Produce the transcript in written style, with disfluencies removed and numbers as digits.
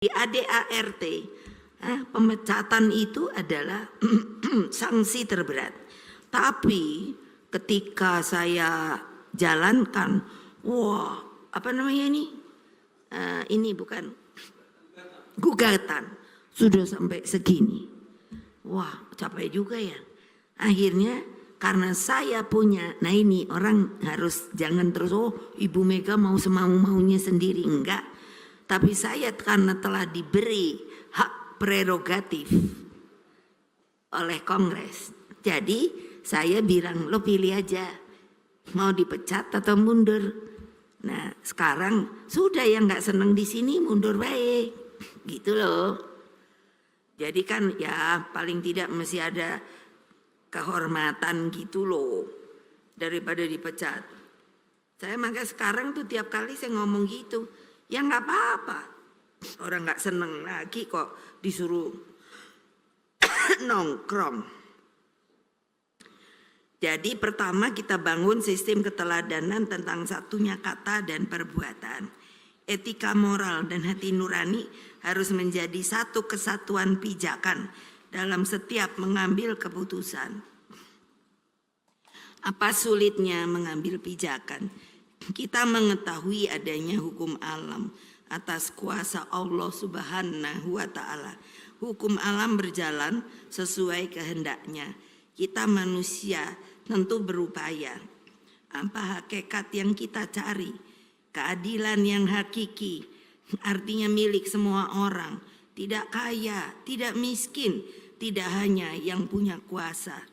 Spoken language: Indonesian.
Di ADART, pemecatan itu adalah sanksi terberat. Tapi ketika saya jalankan, wah, apa namanya ini? Ini bukan gugatan, sudah sampai segini. Wah, capek juga ya. Akhirnya karena saya punya, nah ini orang harus jangan terus, oh Ibu Mega mau semau-maunya sendiri, enggak. Tapi saya karena telah diberi hak prerogatif oleh Kongres. Jadi saya bilang, lo pilih aja, mau dipecat atau mundur. Nah sekarang sudah yang nggak seneng di sini mundur baik, gitu loh. Jadi kan ya paling tidak mesti ada kehormatan gitu loh, daripada dipecat. Saya makanya sekarang tuh tiap kali saya ngomong gitu, ya nggak apa-apa. Orang nggak seneng lagi kok disuruh nongkrong. Jadi pertama kita bangun sistem keteladanan tentang satunya kata dan perbuatan. Etika moral dan hati nurani harus menjadi satu kesatuan pijakan dalam setiap mengambil keputusan. Apa sulitnya mengambil pijakan? Kita mengetahui adanya hukum alam atas kuasa Allah Subhanahu wa Ta'ala. Hukum alam berjalan sesuai kehendaknya. Kita manusia tentu berupaya. Apa hakikat yang kita cari? Keadilan yang hakiki, artinya milik semua orang. Tidak kaya, tidak miskin, tidak hanya yang punya kuasa.